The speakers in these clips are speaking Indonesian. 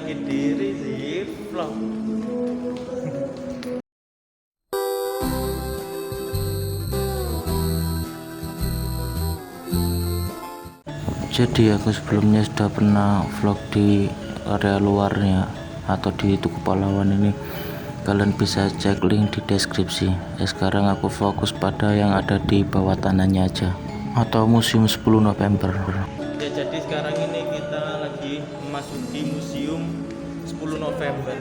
lagi di Rizzy Vlog. Jadi aku sebelumnya sudah pernah vlog di area luarnya atau di Tugu Pahlawan ini. Kalian bisa cek link di deskripsi. Sekarang aku fokus pada yang ada di bawah tanahnya aja, atau Museum 10 November. Ya, jadi sekarang ini kita lagi memasuki Museum 10 November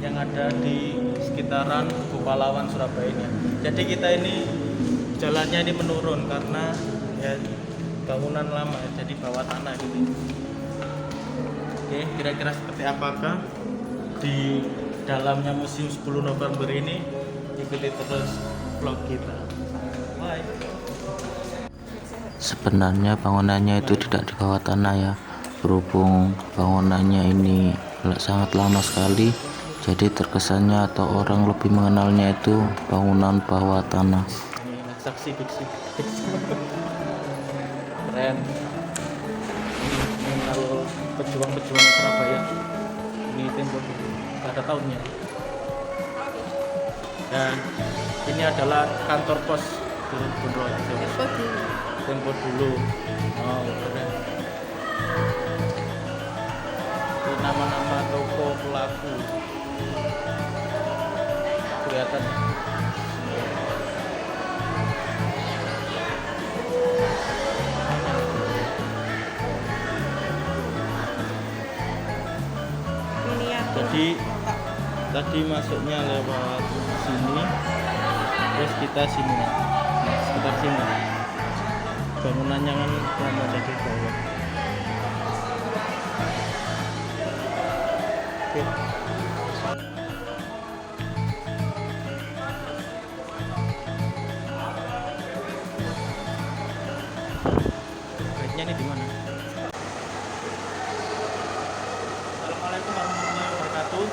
yang ada di sekitaran Tugu Pahlawan Surabaya ini. Jadi kita ini jalannya ini menurun karena ya bangunan lama, jadi bawah tanah gitu. Oke, kira-kira seperti apakah di dalamnya Museum 10 November ini? Ikuti terus vlog kita. Bye. Sebenarnya bangunannya itu tidak di bawah tanah ya, berhubung bangunannya ini sangat lama sekali, jadi terkesannya atau orang lebih mengenalnya itu bangunan bawah tanah. Ini saksi diksi. Keren. Ini kalau pejuang-pejuang Surabaya, ini tempo dulu, nggak ada tahunnya. Dan ini adalah kantor pos tempo dulu. Oh, keren. Ini nama-nama toko pelaku kelihatan. Jadi tadi masuknya lewat sini, terus kita sini, sekitar sini. Bangunannya kan lama jadi bawah. Oke. Baiknya ini di mana? Assalamualaikum warahmatullahi wabarakatuh.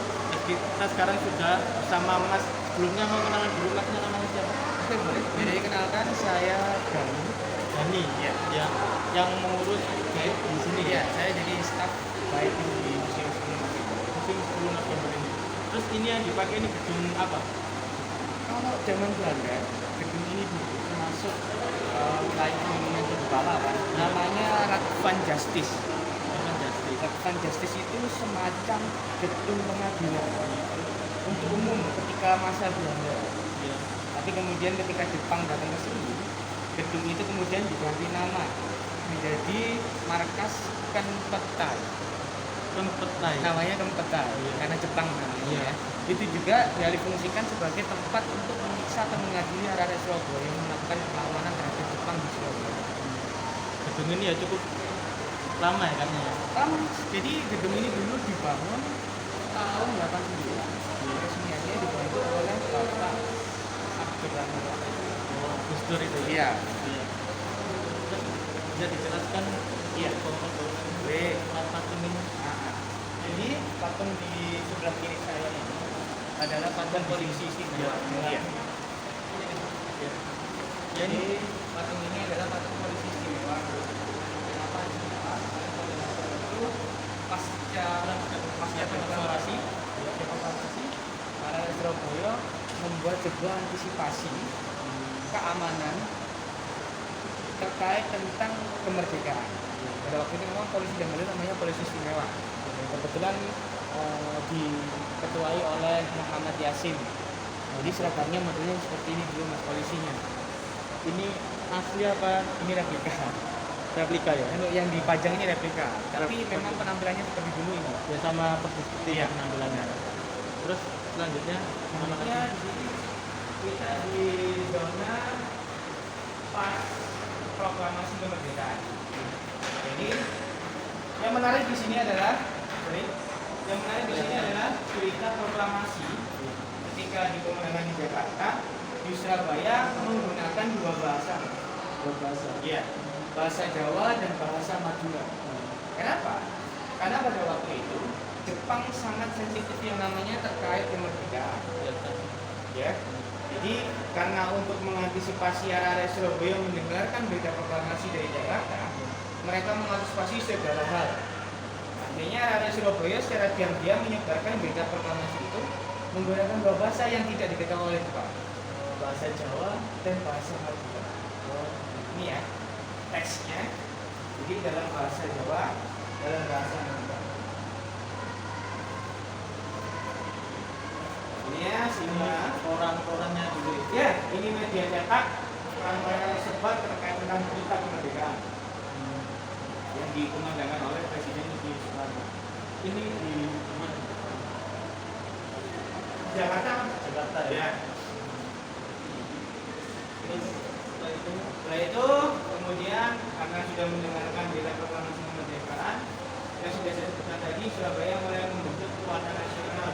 Kita sekarang sudah bersama Mas. Sebelumnya mau kenalan dulu, Masnya namanya siapa? Oke, boleh. Jadi kenalkan saya Gani. Dani, Ya. yang mengurus guide di sini Ya, ya. saya jadi staf guiding di Museum 10 November. Musim 10 November ini. Terus ini yang dipakai ini gedung apa? Kalau zaman Belanda, gedung ini dulu termasuk wilayah monumen Tugu Pahlawan. Namanya Radvan Justice. Taman Justice. Radvan Justice itu semacam gedung pengadilan untuk umum ketika masa Belanda. Ya. Tapi kemudian ketika Jepang datang ke sini, gedung itu kemudian diganti nama menjadi markas Kenpetai. Kempetai. Namanya Kenpetai Iya. karena Jepang namanya Iya. ya. Itu juga difungsikan sebagai tempat untuk menyiksa atau mengadili arek Surabaya yang melakukan perlawanan terhadap Jepang di Surabaya. Gedung ini ya cukup lama ya katanya. Jadi gedung ini dulu dibangun tahun 89. Resmiannya dibangun oleh Bapak Abdurrahman Wahid. Oh, Gus Dur itu ya. Iya. Iya. Terus bisa dijelaskan Iya. Boleh. Patung ini. Nah, jadi patung di sebelah kiri saya ini adalah patung polisi istimewa. Iya. Iya. Ya. Jadi patung ini adalah patung polisi istimewa. Kenapa istimewa? Karena polisi itu pasca deklarasi, para Surabaya membuat sebuah antisipasi keamanan terkait tentang kemerdekaan. Pada waktu itu memang polisi yang dulu namanya polisi istimewa. Kebetulan diketuai oleh Muhammad Yasin. Jadi seragamnya modelnya seperti ini dulu mas polisinya. Ini asli apa? Ini replika. Replika ya. Yang dipajang ini replika. Tapi memang penampilannya seperti dulu ini. Ya sama persis seperti Iya. penampilannya. Terus selanjutnya mana Ya lagi? di sini kita di zona pas proklamasi kemerdekaan. Jadi yang menarik di sini adalah cerita proklamasi ketika di pemandangan di Jakarta, di Surabaya menggunakan dua bahasa. Dua bahasa. Iya, bahasa Jawa dan bahasa Madura. Kenapa? Karena pada waktu itu Jepang sangat sensitif yang namanya terkait kemerdekaan. Ya. Jadi karena untuk mengantisipasi arah Surabaya mendengarkan berita proklamasi dari Jakarta, mereka mengantisipasi segala hal. Akhirnya arah Surabaya secara diam-diam menyebarkan berita proklamasi itu menggunakan dua bahasa yang tidak diketahui oleh Jepang, bahasa Jawa dan bahasa Madura. Ini ya teksnya, jadi dalam bahasa Jawa, dalam bahasa Madura. Ini ya, Ini koran-korannya dulu. ya, ini media cetak orang-orang sebat terkait tentang berita kemerdekaan yang dikumandangkan oleh Presiden Soekarno. Ini di mana? Jakarta, Jakarta ya. ya. Terus Setelah itu kemudian karena sudah mendengarkan berita proklamasi kemerdekaan yang sudah saya sebutkan tadi, Surabaya mulai membentuk kekuatan nasional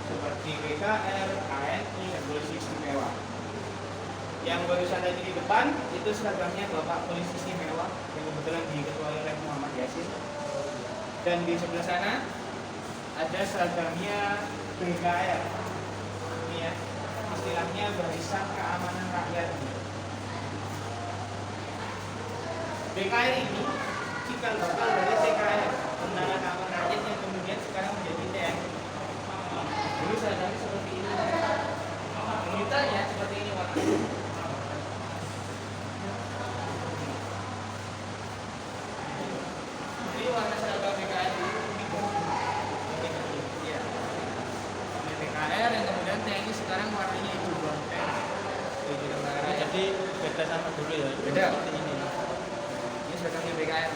seperti PKR, KNI, dan polisi istimewa. Yang barusan tadi di depan itu seragamnya Bapak Polisi Istimewa yang kebetulan diketuai oleh Muhammad Yasin. Dan di sebelah sana ada seragamnya BKR. Ini ya, istilahnya Barisan Keamanan Rakyat. BKR ini cikal bakal dari TKR, Tentara Keamanan Rakyat, yang kemudian sekarang menjadi TNI. Dulu seragamnya seperti ini. Militernya seperti ini warnanya. Jadi warna seragam BKR itu ya. BKR yang kemudian TNI sekarang warnanya itu jadi beda sama dulu ya. Beda. Seperti ini. Ini seragamnya BKR.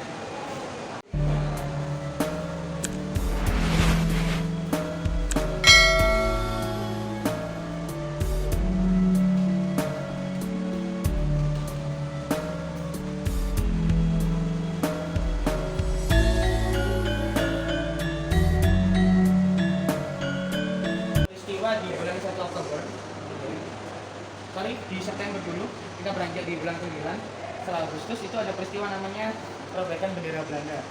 Peristiwa di bulan 1 Oktober, sorry, di September dulu, kita beranjak di bulan 9. Setelah Agustus itu ada peristiwa namanya perobekan bendera Belanda.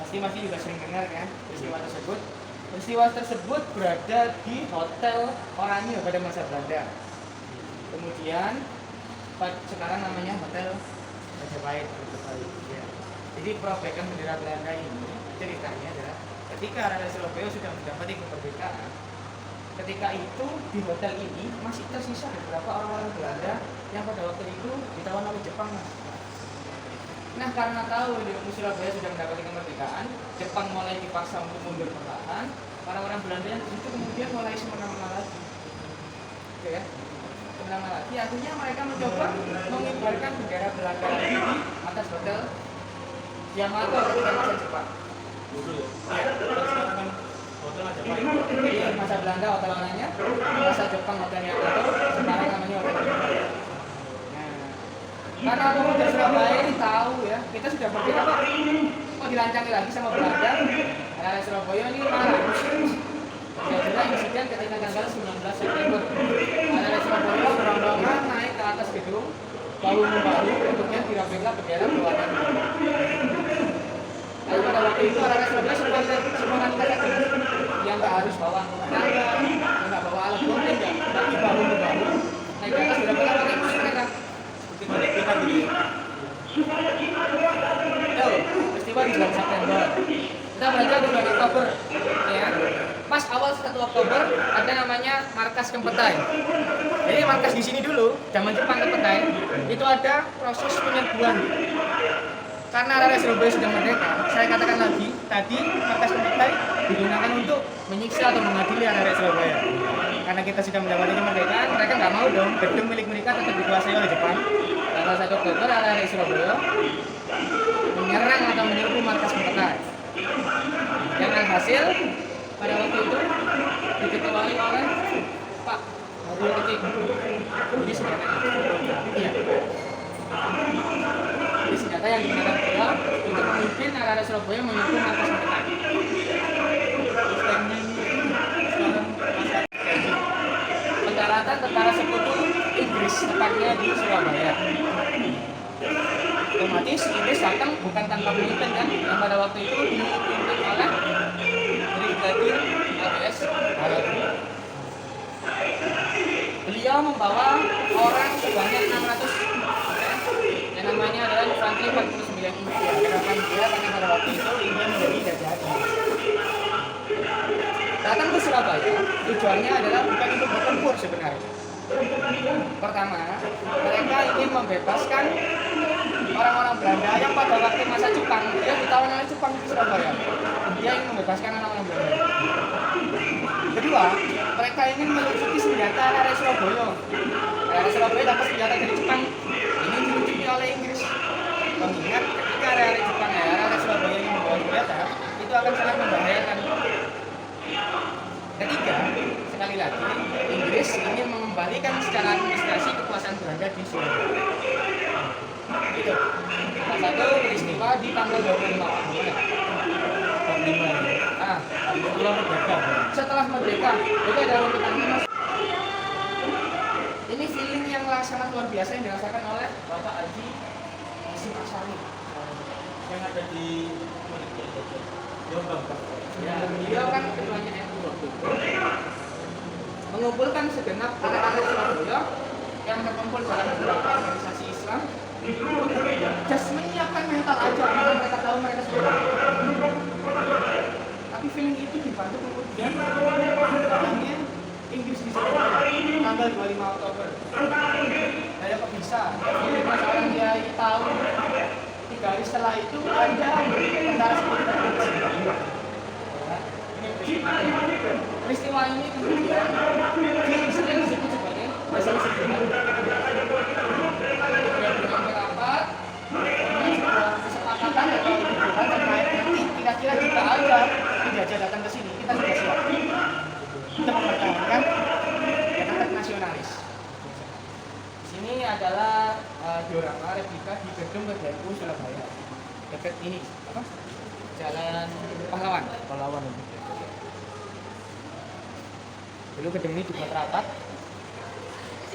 Pasti masih juga sering dengar kan peristiwa tersebut. Peristiwa tersebut berada di Hotel Oranye pada masa Belanda. Kemudian sekarang namanya Hotel Majapahit. Ya. Jadi perobekan bendera Belanda ini ceritanya adalah ketika Rakyat Surabaya sudah mendapati kemerdekaan, ketika itu di hotel ini masih tersisa beberapa orang-orang Belanda yang pada waktu itu ditawan oleh Jepang, Mas. Nah, karena tahu di Surabaya sudah mendapati kemerdekaan, Jepang mulai dipaksa untuk mundur perlahan. Orang-orang Belanda yang itu kemudian mulai semena-mena lagi, oke ya, semena-mena lagi. Akhirnya mereka mencoba mengibarkan bendera Belanda lagi di atas hotel Yamato ketika masa Jepang. Dulu ya. Sekarang kan hotel Majapahit. Jadi masa Belanda hotel Oranye, masa Jepang hotel Yamato, sekarang namanya hotel Jepang. Nah, karena pemuda Surabaya ini tahu ya, kita sudah merdeka Pak, kok dilancangi lagi sama Belanda. Rakyat Surabaya ini marah. Jadilah insiden ketika tanggal 19 September. Rakyat Surabaya berombongan naik ke atas gedung, bahu-membahu, kemudian dirobeklah bendera berwarna biru. Lalu pada waktu itu rakyat Surabaya spontanitas aja, yang nggak harus bawa tangga, yang nggak bawa alat bom, enggak, tapi bahu-membahu naik ke atas dirobeklah pakai musik mereka. Seperti balik kita gitu ya. Yo, peristiwa di bulan September. Kita belajar di bulan Oktober, ya. Pas awal 1 Oktober ada namanya markas Kempetai. Jadi markas di sini dulu, zaman Jepang Kempetai, itu ada proses penyerbuan. Karena rakyat Surabaya sudah merdeka, saya katakan lagi, tadi markas Kempetai digunakan untuk menyiksa atau mengadili rakyat Surabaya. Karena kita sudah mendapati kemerdekaan, mereka nggak mau dong gedung milik mereka tetap dikuasai oleh Jepang. Tanggal 1 Oktober rakyat Surabaya menyerang atau menyerbu markas Kempetai. Yang alhasil pada waktu itu diketuai oleh Pak Haryo Ketik. Ini senjatanya. Iya. Ini senjata yang digunakan beliau untuk memimpin rakyat Surabaya menyerbu markas Kempetai. Sistemnya ini sekarang Pendaratan tentara sekutu Inggris tepatnya di Surabaya. Otomatis Inggris datang bukan tanpa pemimpin kan, yang pada waktu itu dipimpin oleh Brigadir ABS Haryo. Beliau membawa orang sebanyak 600, yang namanya adalah infanteri 49 yang India. Kenapa India? Karena pada waktu itu India menjadi jajahan Inggris. Datang ke Surabaya, tujuannya adalah bukan untuk bertempur sebenarnya. Pertama, mereka ingin membebaskan orang-orang Belanda yang pada waktu masa Jepang, dia ditawan oleh Jepang di Surabaya. Dia ingin membebaskan orang-orang Belanda. Kedua, mereka ingin melucuti senjata area Surabaya. Area Surabaya dapat senjata dari Jepang. Ini dilucuti oleh Inggris. Mengingat ketika area Jepang, area Surabaya ini membawa senjata, itu akan sangat membahayakan. Ketiga, sekali lagi, Inggris ingin mengembalikan secara administrasi kekuasaan Belanda di Surabaya. Itu salah satu peristiwa di tanggal 25 ah, setelah merdeka itu ada runtutannya mas. Ini feeling yang sangat luar biasa yang dirasakan oleh Bapak Haji Hasyim Asyari yang ada di Jombang. ya, beliau kan ketuanya NU waktu itu mengumpulkan segenap anak-anak Surabaya yang terkumpul dalam beberapa organisasi Islam. Just menyiapkan mental aja karena mereka tahu mereka sudah. Tapi feeling itu dibantu kemudian datangnya Inggris di Surabaya tanggal 25 Oktober. Saya kok bisa? Feeling seorang kiai tahu 3 hari setelah itu ada tentara seperti peristiwa ini kemudian sering disebut sebagai masalah sejarah. Rapat, kesepakatan atau tujuan terkait nanti kira-kira jika ada penjajah datang ke sini kita sudah siap untuk mempertahankan yang nasionalis. Di sini adalah diorama replika di gedung PDNU Surabaya dekat ini apa? Jalan Pahlawan. Dulu gedung ini dibuat rapat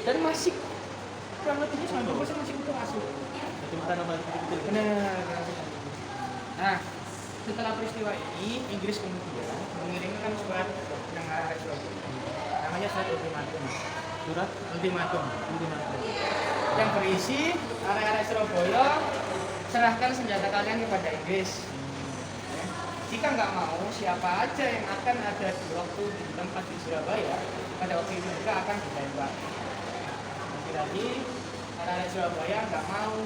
dan masih kurang lebihnya 90% masih utuh asli. Benar. Nah, setelah peristiwa ini Inggris kemudian mengirimkan surat yang arah Surabaya. Namanya surat ultimatum. Yang berisi area Surabaya serahkan senjata kalian kepada Inggris. Jika nggak mau, siapa aja yang akan ada di waktu di tempat di Surabaya pada waktu itu juga akan ditembak. Lagi area Surabaya nggak mau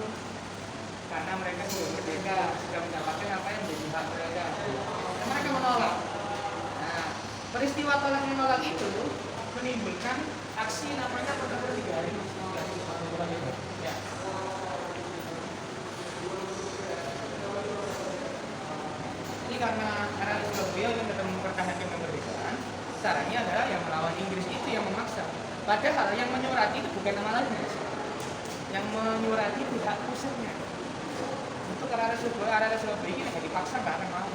karena mereka sudah merdeka, sudah mendapatkan apa yang menjadi hak mereka. Dan mereka menolak. Nah, peristiwa tolak menolak itu menimbulkan aksi namanya Pertempuran 3 Hari. Ya. Jadi karena Surabaya ingin tetap mempertahankan kemerdekaan, caranya adalah yang melawan Inggris itu yang memaksa. Padahal yang menyurati itu bukan nama lain, yang menyurati pihak pusatnya. Untuk area Surabaya ini nggak dipaksa, nggak akan mau.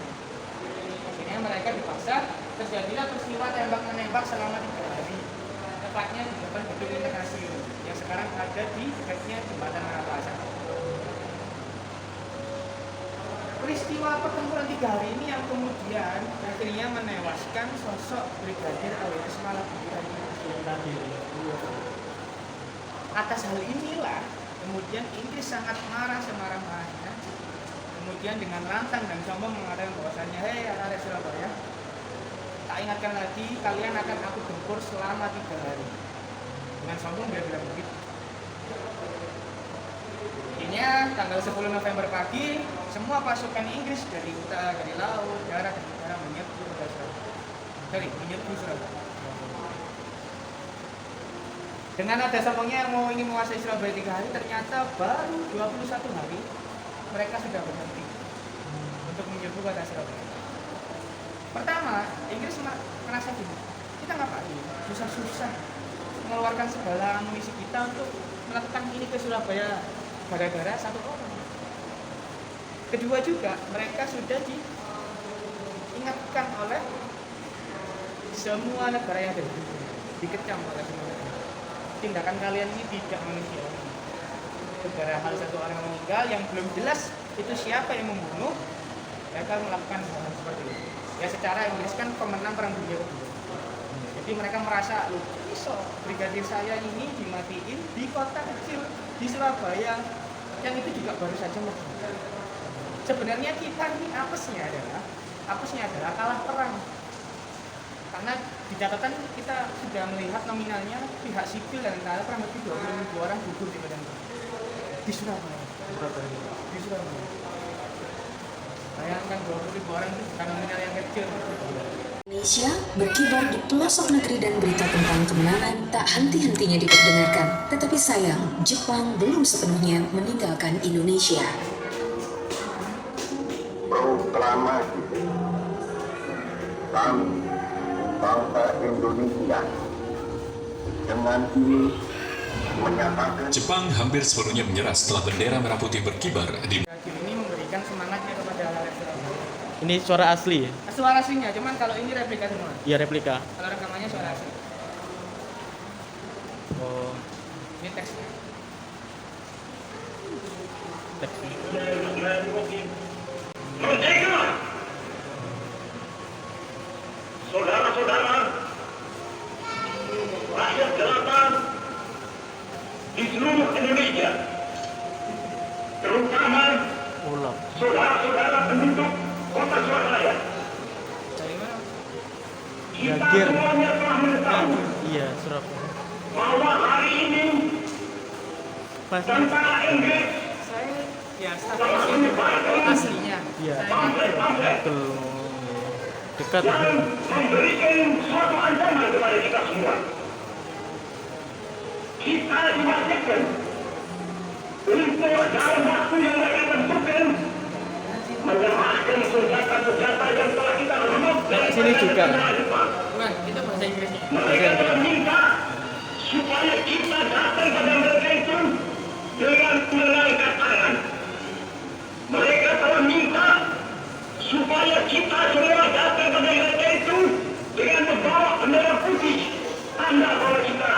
Akhirnya mereka dipaksa, terjadilah peristiwa tembak-menembak selama 3 hari. Tepatnya di depan gedung integrasi yang sekarang ada di dekatnya jembatan Marapasan. Peristiwa pertempuran 3 hari ini yang kemudian akhirnya menewaskan sosok Brigadir A.W.S. Malabdira. Atas hal inilah kemudian Inggris sangat marah semarah-marahnya. Kemudian dengan lantang dan sombong mengatakan bahwasannya, hei anak-anak Surabaya, tak ingatkan lagi kalian akan aku gempur selama 3 hari. Dengan sombong dia bilang begitu. Akhirnya tanggal 10 November pagi, semua pasukan Inggris dari utara, dari laut, darat, dan udara menyerbu Surabaya. Dengan ada sombongnya yang ingin menguasai Surabaya 3 hari, ternyata baru 21 hari mereka sudah berhenti untuk menyerbu kota Surabaya. Pertama, Inggris merasa gini, kita ngapain? Susah-susah mengeluarkan segala amunisi kita untuk melakukan ini ke Surabaya gara-gara 1 orang. Kedua juga, mereka sudah diingatkan oleh semua negara yang ada di dunia, dikecam oleh semua negara. Tindakan kalian ini tidak manusiawi. Gara hal 1 orang meninggal yang belum jelas itu siapa yang membunuh, mereka melakukan hal seperti itu. Ya secara Inggris kan pemenang perang dunia kedua. Jadi mereka merasa, loh, iso brigadir saya ini dimatiin di kota kecil di Surabaya yang itu juga baru saja merdeka. sebenarnya kita ini apesnya adalah kalah perang. Karena di catatan kita sudah melihat nominalnya pihak sipil dan tentara kurang lebih 20.000 orang gugur di medan perang. Di Surabaya. Di Surabaya. Bayangkan 20.000 orang itu bukan nominal yang kecil. Indonesia berkibar di pelosok negeri dan berita tentang kemenangan tak henti-hentinya diperdengarkan. Tetapi sayang, Jepang belum sepenuhnya meninggalkan Indonesia. Proklamasi kami bangsa Indonesia dengan ini menyatakan Jepang hampir sepenuhnya menyerah setelah bendera merah putih berkibar di Radio ini memberikan semangatnya kepada anak Surabaya. Ini suara asli ya? Suara aslinya, cuman kalau ini replika semua. Iya, replika. Kalau rekamannya suara asli. Oh, Ini teksnya. teksnya. merdeka. Saudara-saudara, rakyat jelata di seluruh Indonesia, terutama Ulang. saudara-saudara penduduk kota Surabaya, Dari mana? kita Gagir. semuanya telah mengetahui Iya, Surabaya. bahwa hari ini Pas. tentara Inggris Saya ya statusnya itu aslinya. Iya. Saya Betul. Dekat. dan memberikan suatu ancaman kepada kita semua. Kita diwajibkan untuk dalam waktu yang mereka tentukan menyerahkan senjata-senjata yang telah kita rebut dari Sini juga. bukan, itu bahasa Inggrisnya. mereka meminta supaya kita datang pada mereka itu dengan mengangkat tangan. Mereka telah minta supaya kita semua datang pada mereka itu dengan membawa bendera putih, tanda bahwa kita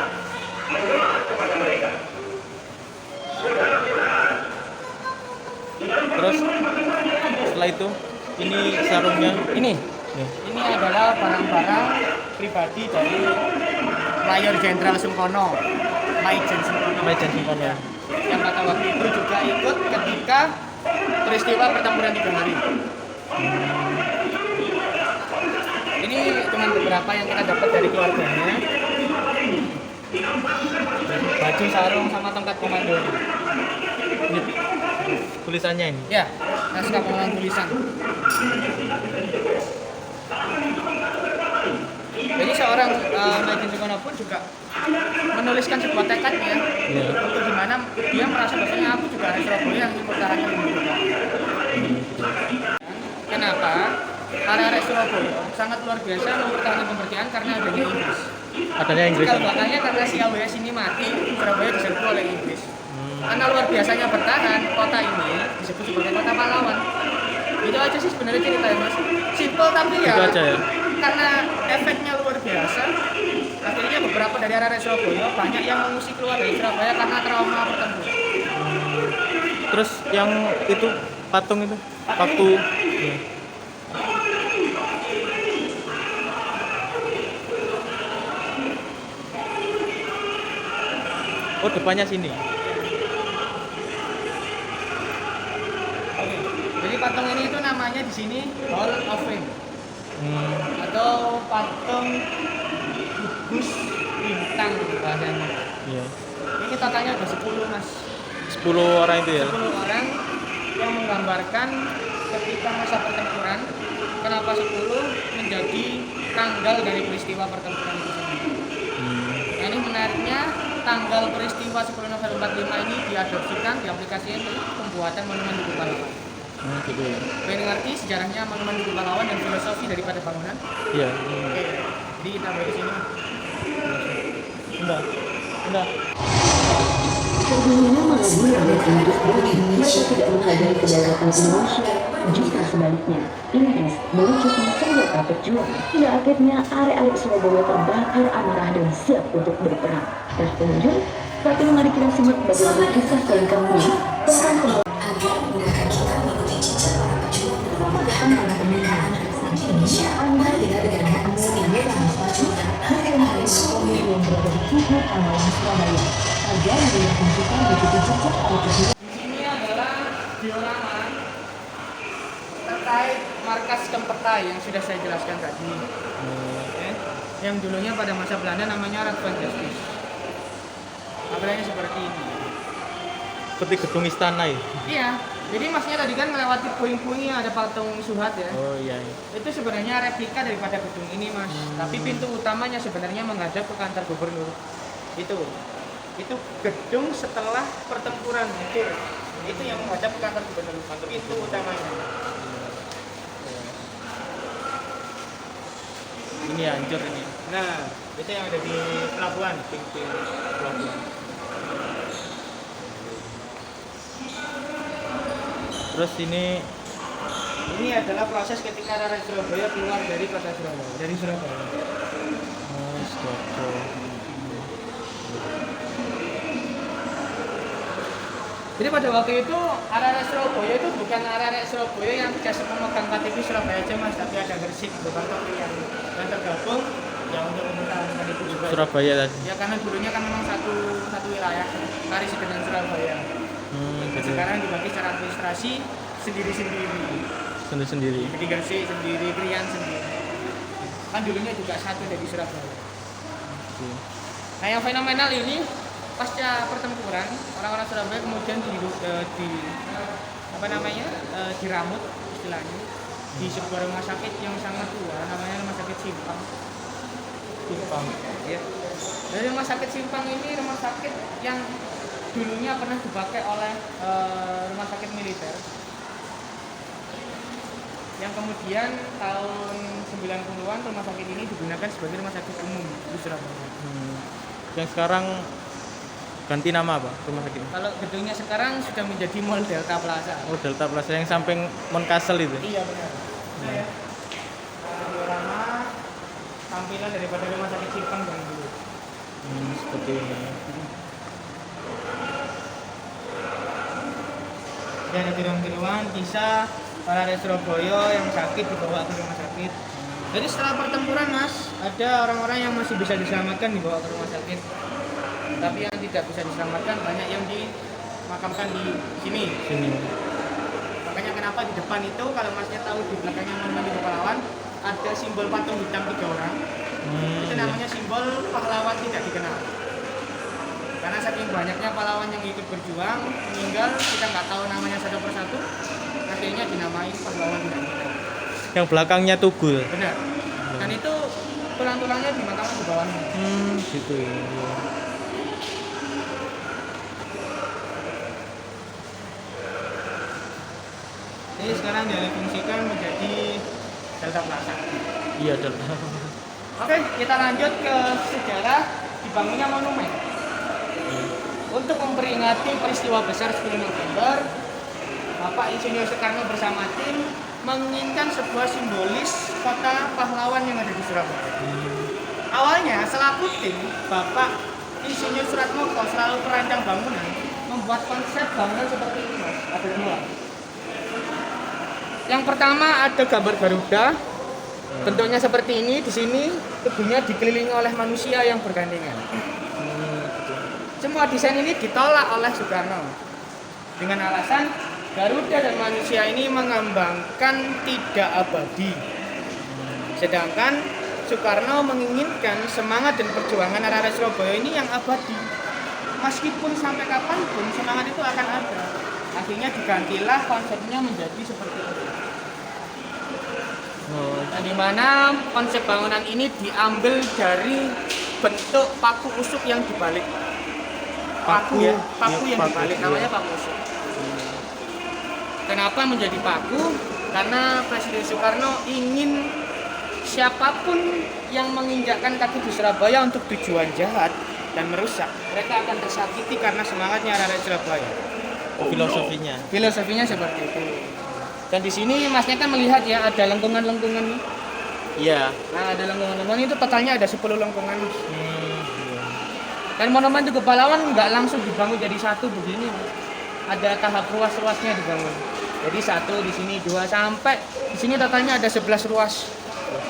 menyerah kepada mereka. Saudara-saudara, di dalam Terus pertemuan masing-masing kelompok, setelah itu ini sarungnya. Ini Nih. ini adalah barang-barang pribadi dari Mayor Jenderal Sungkono, Maijen Sungkono. Maijen Sungkono. Yang kata waktu itu juga ikut ketika peristiwa pertempuran 3 hari. Ini cuma beberapa yang kita dapat dari keluarganya. Baju sarung sama tongkat komando. Ini tulisannya ini. Ya, naskah pengulangan tulisan. Jadi seorang Maijen Sungkono pun juga menuliskan sebuah tekadnya Iya. untuk gimana dia merasa bahwasanya aku juga harus Surabaya yang mempertahankan Indonesia. Kenapa? Arek-arek Surabaya sangat luar biasa mempertahankan kemerdekaan karena adanya Inggris. Adanya Inggris. Cikal bakalnya karena si AWS ini mati, Surabaya diserbu oleh Inggris. Karena luar biasanya bertahan, kota ini disebut sebagai kota pahlawan. Itu aja sih sebenarnya ceritanya mas. Simple tapi ya, Itu aja ya? karena efeknya luar biasa. Akhirnya beberapa dari arek Surabaya banyak yang mengungsi keluar dari Surabaya karena trauma pertempuran. Terus yang itu patung itu waktu. Iya. Oh, depannya sini. Oke. Jadi patung ini itu namanya di sini Hall of Fame atau patung gugus bintang bahasanya. Iya. Ini totalnya ada 10 mas. 10 orang itu ya. 10 orang yang menggambarkan ketika masa pertempuran. Kenapa 10 menjadi tanggal dari peristiwa pertempuran itu sendiri. Nah, ini menariknya tanggal peristiwa 10 November 45 ini diadopsikan, diaplikasikan untuk pembuatan monumen Tugu Pahlawan. Gitu ya. Kalian ngerti sejarahnya monumen Tugu Pahlawan dan filosofi daripada bangunan? Iya. Oke, jadi kita balik ke sini. Enggak. Enggak. Sebelumnya melebur oleh penduduk Indonesia tidak menghargai kedaulatan Indonesia. Jika sebaliknya, Inggris meluncurkan senjata pejuang, hingga akhirnya arek-arek Surabaya terbakar amarah dan siap untuk berperang. Dan pengunjung, saat ini mari kita simak bagaimana kisah saling kamunya tentang agar memudahkan kita mengikuti jejak para pejuang dalam mempertahankan kemerdekaan Republik Indonesia. Anda tidak dengan kamu ini dalam perjuangan hari-hari Surabaya yang berada di Tugu Pahlawan Surabaya. Agar dilakukan mengikuti jejak para pejuang. Di sini adalah diorama terkait markas Kempetai yang sudah saya jelaskan tadi. Ya. Yang dulunya pada masa Belanda namanya Raad van Justice. Bangunannya seperti ini. Seperti gedung istana ya. Iya. Jadi masnya tadi kan melewati puing-puing yang ada patung Suhat ya. Oh iya. Itu sebenarnya replika daripada gedung ini mas. Tapi pintu utamanya sebenarnya menghadap ke kantor gubernur. Itu gedung setelah pertempuran itu yang menghadap ke kantor gubernur. Pintu utamanya. Ini hancur ini. Nah, itu yang ada di pelabuhan, pintu pelabuhan. Terus ini adalah proses ketika Rakyat Surabaya keluar dari kota Surabaya, dari Surabaya. Jadi pada waktu itu arah Surabaya itu bukan arah Surabaya yang biasa memegang KTP Surabaya aja mas, tapi ada Gresik, beberapa yang tergabung yang untuk pemerintahan KTP juga. Surabaya tadi. Ya karena dulunya kan memang satu wilayah, Karis dengan Surabaya. Sekarang dibagi secara administrasi sendiri-sendiri. Jadi Gresik sendiri, Krian sendiri. Kan dulunya juga satu dari Surabaya. Nah yang fenomenal ini pasca pertempuran orang-orang Surabaya kemudian diramut istilahnya di sebuah rumah sakit yang sangat tua namanya Rumah Sakit Simpang. Ya. Dari Rumah Sakit Simpang ini rumah sakit yang dulunya pernah dipakai oleh rumah sakit militer yang kemudian tahun 90-an rumah sakit ini digunakan sebagai rumah sakit umum di Surabaya. Yang sekarang ganti nama apa rumah sakit? Kalau gedungnya sekarang sudah menjadi Mall Delta Plaza. Oh Delta Plaza yang samping Moncastle itu. Iya benar. Ya. Diorama tampilan daripada rumah sakit Simpang yang dulu. Seperti ini. Dia ada tiruan-tiruan kisah para rakyat Surabaya yang sakit dibawa ke rumah sakit. Jadi setelah pertempuran mas, ada orang-orang yang masih bisa diselamatkan dibawa ke rumah sakit. Tapi yang tidak bisa diselamatkan banyak yang dimakamkan di sini. Makanya kenapa di depan itu kalau masnya tahu di belakangnya monumen Tugu Pahlawan ada simbol patung hitam 3 orang. Itu namanya simbol pahlawan tidak dikenal. Karena saking banyaknya pahlawan yang ikut berjuang meninggal, kita nggak tahu namanya satu persatu, akhirnya dinamai pahlawan tidak dikenal. Yang belakangnya Tugu. Benar. Dan itu tulang-tulangnya dimakamkan di bawahnya. Gitu ya. Jadi sekarang dialihfungsikan menjadi Delta Plaza. Iya Delta. Oke, kita lanjut ke sejarah dibangunnya monumen. Untuk memperingati peristiwa besar 10 November, Bapak Insinyur Soekarno bersama tim menginginkan sebuah simbolis kota pahlawan yang ada di Surabaya. Awalnya selaku tim, Bapak Insinyur Suratmoko selalu perancang bangunan membuat konsep bangunan seperti ini, Mas. Ada 2. Yang pertama ada gambar Garuda, bentuknya seperti ini. Di sini tubuhnya dikelilingi oleh manusia yang bergandengan. Semua desain ini ditolak oleh Soekarno dengan alasan Garuda dan manusia ini mengambangkan tidak abadi. Sedangkan Soekarno menginginkan semangat dan perjuangan arah-arah Surabaya ini yang abadi. Meskipun sampai kapanpun semangat itu akan ada. Akhirnya digantilah konsepnya menjadi seperti itu. Nah, di mana konsep bangunan ini diambil dari bentuk paku usuk yang dibalik. Paku yang dibalik namanya paku usuk. Kenapa menjadi paku? Karena Presiden Soekarno ingin siapapun yang menginjakkan kaki di Surabaya untuk tujuan jahat dan merusak, mereka akan tersakiti karena semangatnya rakyat Surabaya. Filosofinya seperti itu. Dan di sini masnya kan melihat ya ada lengkungan-lengkungan. Iya. Nah, ada lengkungan-lengkungan itu totalnya ada 10 lengkungan. Dan monumen Tugu Pahlawan nggak langsung dibangun jadi satu begini. Ada tahap ruas-ruasnya dibangun. Jadi 1 di sini, 2 sampai di sini totalnya ada 11 ruas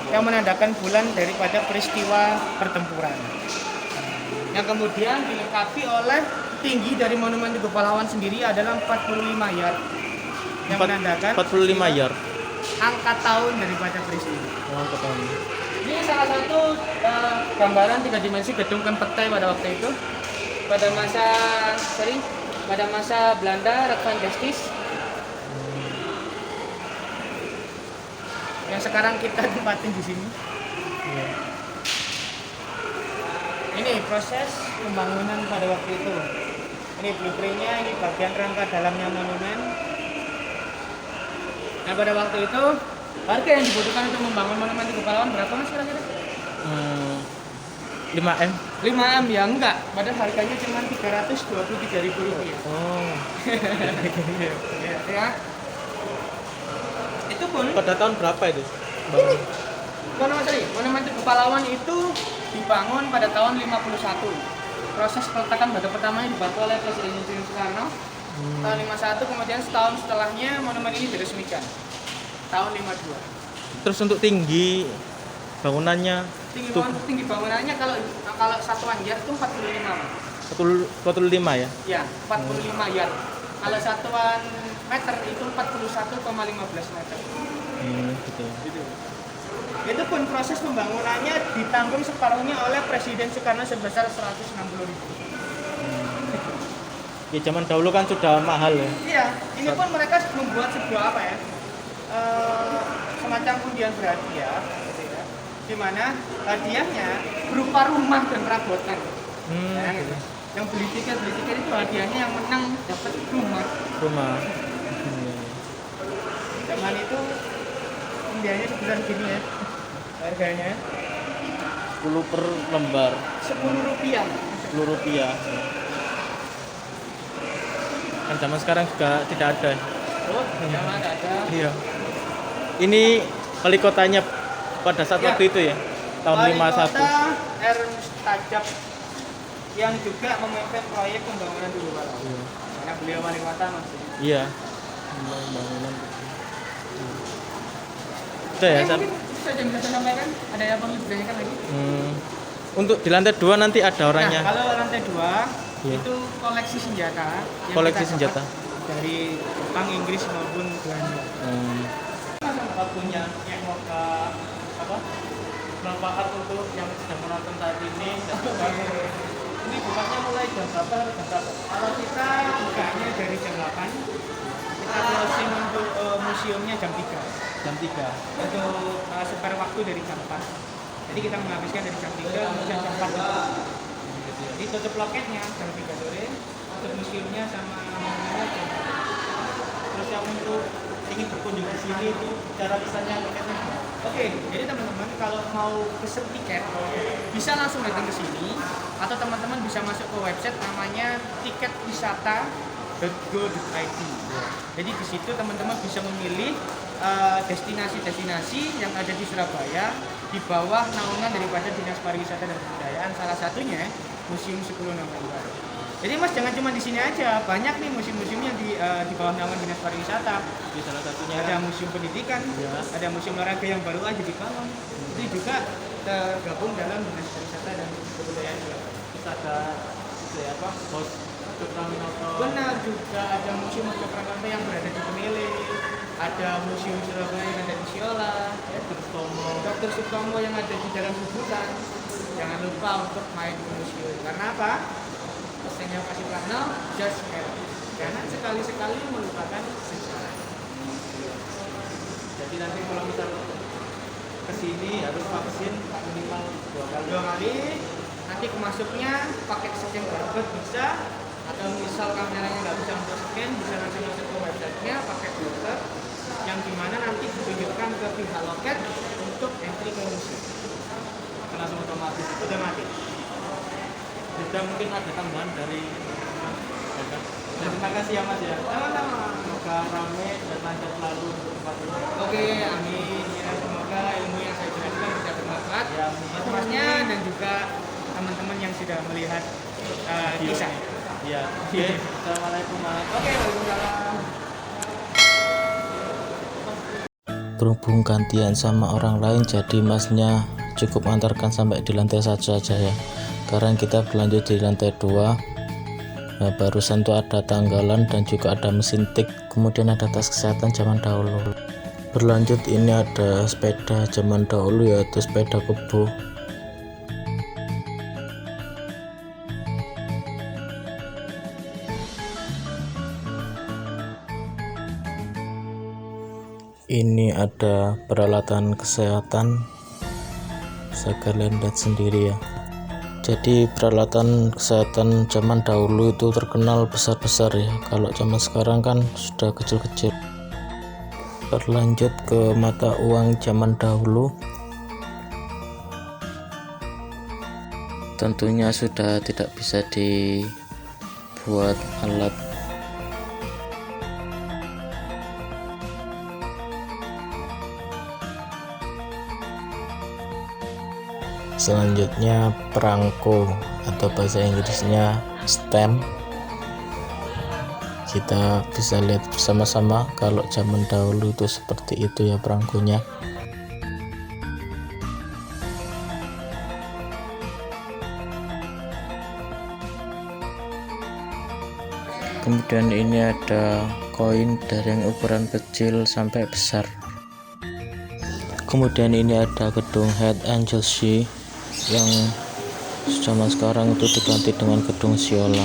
yang menandakan bulan daripada peristiwa pertempuran. Yang kemudian dilengkapi oleh tinggi dari monumen Tugu Pahlawan sendiri adalah 45 yard. Yang menandakan 45 yard. angka tahun daripada presiden. Oh, betul. Ini salah satu gambaran 3 dimensi gedung Kempetai pada waktu itu. Pada masa Belanda, Radvan Destis. Yang sekarang kita tempatin di sini. Iya. Ini proses pembangunan pada waktu itu. Ini blueprintnya, ini bagian rangka dalamnya monumen. Nah pada waktu itu harga yang dibutuhkan untuk membangun monumen Tugu Pahlawan berapa mas kira-kira? 5M. 5M ya enggak, padahal harganya cuma Rp323.000. Oh. Ya. Itu pun Pada tahun berapa itu? monumen Tugu Pahlawan itu dibangun pada tahun 51. Proses peletakan batu pertamanya dibantu oleh Presiden Soekarno tahun 51, kemudian setahun setelahnya monumen ini diresmikan tahun 52. Terus untuk tinggi bangunannya Tinggi bangunannya kalau satuan yard itu 45 ya? ya 45 yard. Kalau satuan meter itu 41,15 meter. Gitu. Itu pun proses pembangunannya ditanggung separuhnya oleh Presiden Soekarno sebesar 160.000. Ya zaman dahulu kan sudah mahal ya. Iya, ini pun mereka membuat sebuah semacam undian berhadiah, gitu ya, di mana hadiahnya berupa rumah dan perabotan. Gitu. Yang beli tiket itu hadiahnya yang menang dapat rumah. Zaman itu undiannya sebesar gini ya, harganya 10 per lembar. Rp10. Rp10. Kan zaman sekarang juga tidak ada. Oh, zaman ada. Iya. Ini wali kotanya pada saat waktu itu ya, tahun 51. Wali Kota R. Mustajab yang juga memimpin proyek pembangunan Tugu Pahlawan. Karena beliau wali kota maksudnya. Iya. Pembangunan. Udah ya, San? Mungkin saja yang bisa saya sampaikan. Ada yang perlu ditanyakan lagi? Untuk di lantai 2 nanti ada orangnya. Nah, kalau lantai 2 Iya. itu koleksi senjata. Yang Koleksi kita senjata. dapat dari Jepang, Inggris maupun Belanda. Waktunya yang mau ke manfaat untuk yang sedang menonton saat ini. Ini bukanya mulai jam berapa sampai jam berapa? Kalau kita bukanya dari jam 8, kita closing untuk museumnya jam 3. Jam 3. Untuk spare waktu dari jam 4. Jadi kita menghabiskan dari jam 3 kemudian jam 4. Jadi tutup loketnya jam 3 sore, tutup museumnya sama monumennya jam 4. Terus yang untuk ingin berkunjung ke sini itu cara pesannya tiketnya. Oke, jadi teman-teman kalau mau pesen tiket bisa langsung datang ke sini atau teman-teman bisa masuk ke website namanya tiketwisata.go.id. Jadi di situ teman-teman bisa memilih destinasi-destinasi yang ada di Surabaya di bawah naungan daripada Dinas Pariwisata dan Kebudayaan, salah satunya Museum 10 November. Jadi Mas jangan cuma di sini aja, banyak nih museum-museum yang di bawah naungan Dinas Pariwisata. Di salah satunya Ada museum pendidikan, ada museum olahraga yang baru aja dibangun. Itu juga tergabung dalam Dinas Pariwisata dan Kebudayaan juga. terus ada Bos Pranoto. Benar, juga ada museum Mojo Pranoto yang berada di Pemele, ada museum Surabaya yang ada di Siola, Dr. Sutomo yang ada di Jalan Subutan. Jangan lupa untuk main ke museum. Karena apa? Pesannya Pak Soekarno, just help. Jangan sekali-sekali melupakan sejarah. Jadi nanti kalau misal kesini harus vaksin minimal 2 kali. Nanti kemasuknya pakai scan barcode bisa, atau misal kameranya nggak bisa untuk scan, bisa langsung masuk ke websitenya pakai filter yang dimana nanti ditunjukkan ke pihak loket untuk entry ke museum. Langsung otomatis. Juga mungkin ada tambahan dari Mas. Terima kasih ya Mas ya. Sama-sama. Semoga ramai dan lancar selalu untuk tempat ini. Oke, amin. Ya, semoga ilmu yang saya jelaskan bisa bermanfaat Ya, buat Masnya dan juga teman-teman yang sudah melihat kisah. Ya. Oke. Assalamualaikum Mas. Oke, waalaikumsalam. Berhubung gantian sama orang lain, jadi masnya cukup antarkan sampai di lantai 1 saja ya. Sekarang kita berlanjut di lantai 2. Nah, barusan tuh ada tanggalan dan juga ada mesin tik, kemudian ada tas kesehatan zaman dahulu. Berlanjut, ini ada sepeda zaman dahulu, yaitu sepeda kebo. Ini ada peralatan kesehatan, bisa kalian lihat sendiri ya. Jadi peralatan kesehatan zaman dahulu itu terkenal besar-besar ya, kalau zaman sekarang kan sudah kecil-kecil. Berlanjut ke mata uang zaman dahulu, tentunya sudah tidak bisa dibuat alat. Selanjutnya perangko atau bahasa Inggrisnya stamp. Kita bisa lihat bersama-sama kalau zaman dahulu itu seperti itu ya perangkonya. Kemudian ini ada koin dari yang ukuran kecil sampai besar. Kemudian ini ada gedung Head Angel Sea yang zaman sekarang itu diganti dengan gedung Siola.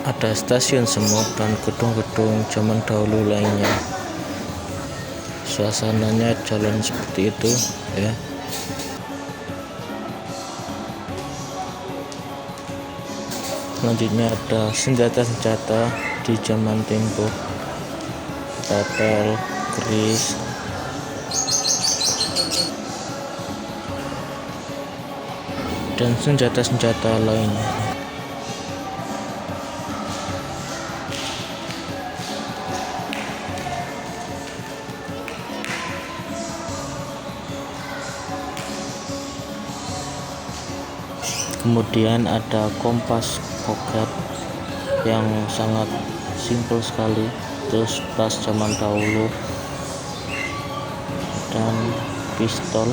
Ada stasiun semut dan gedung-gedung zaman dahulu lainnya. Suasananya jalan seperti itu ya. Selanjutnya ada senjata-senjata di zaman tempo, pepel, keris, dan senjata-senjata lainnya. Kemudian ada kompas pocket yang sangat simpel sekali, terus tas zaman dahulu, dan pistol.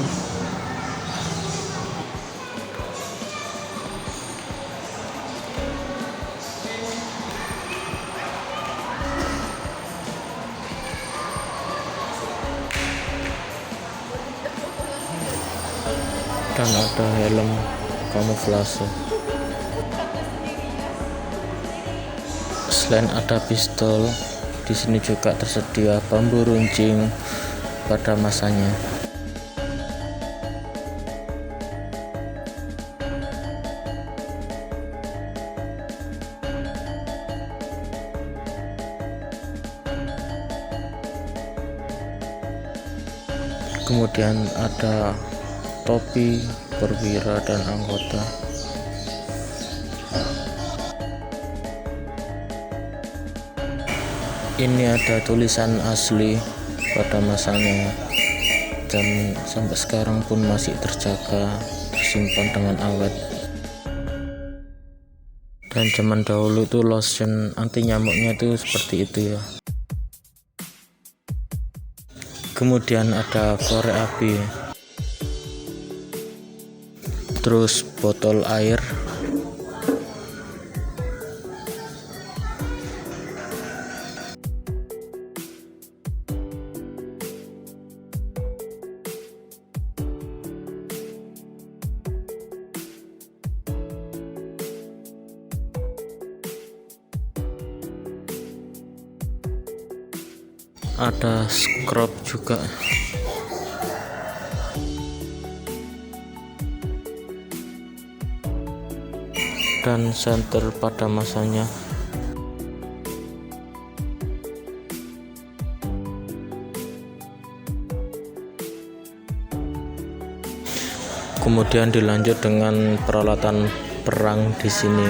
Dan ada helm kamuflase. Selain ada pistol, di sini juga tersedia bambu runcing pada masanya. Kemudian ada topi perwira dan anggota. Ini ada tulisan asli pada masanya dan sampai sekarang pun masih terjaga, tersimpan dengan awet. Dan zaman dahulu itu lotion anti nyamuknya itu seperti itu ya. Kemudian ada korek api, terus botol air, ada scrub juga. Dan senter pada masanya. Kemudian dilanjut dengan peralatan perang di sini.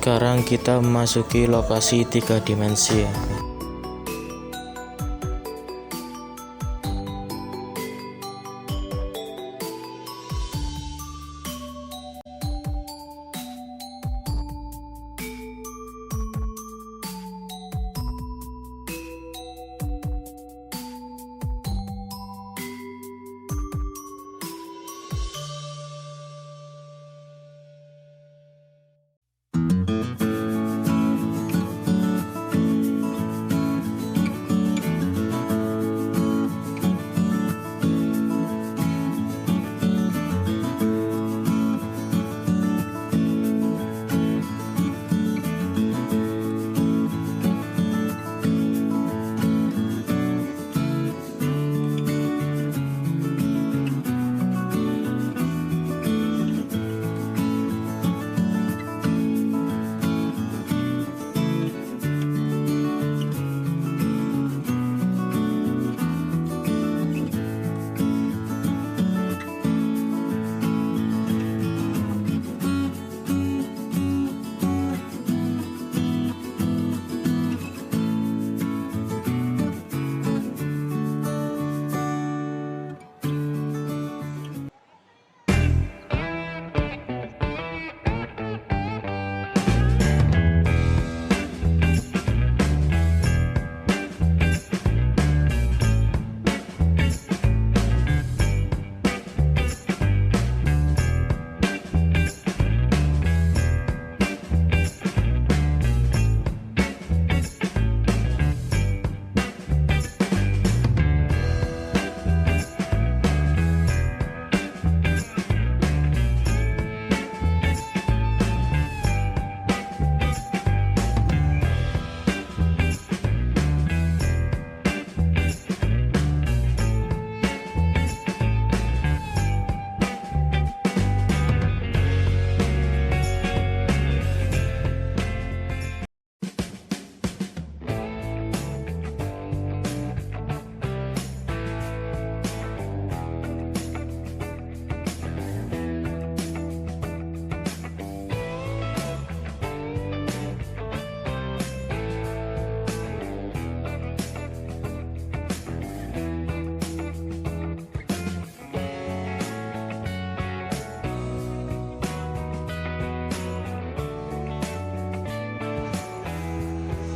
Sekarang kita memasuki lokasi 3 dimensi ya.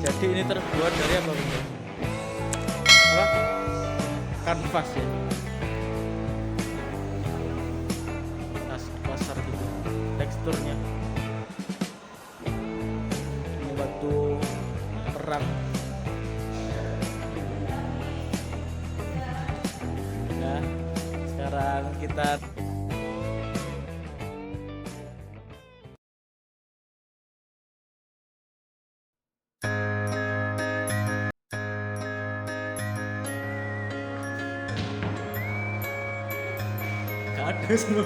Jadi ini terbuat dari apa, Bunda? Apa? Kanvas ya. Kasar gitu teksturnya. Ini batu perang. Nah, sekarang kita ada semua.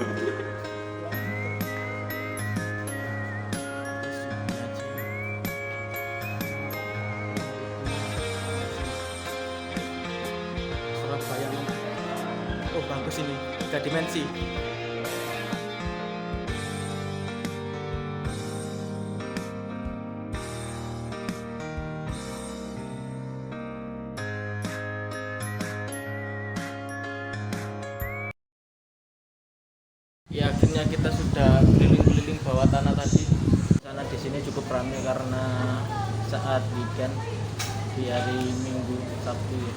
Surabaya. Oh bagus ini, 3 dimensi. Ya akhirnya kita sudah keliling-keliling bawah tanah tadi. Karena di sini cukup ramai karena saat weekend di hari Minggu, Sabtu ya.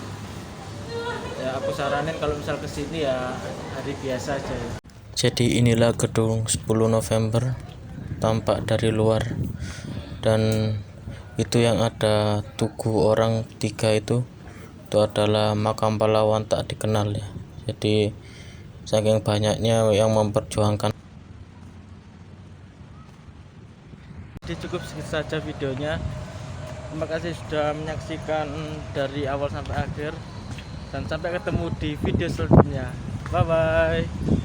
Ya aku saranin kalau misal kesini ya hari biasa aja ya. Jadi inilah gedung 10 November tampak dari luar, dan itu yang ada tugu orang 3 itu adalah makam pahlawan tak dikenal ya. Jadi saking banyaknya yang memperjuangkan. Jadi cukup segitu saja videonya. Terima kasih sudah menyaksikan dari awal sampai akhir, dan sampai ketemu di video selanjutnya. Bye bye.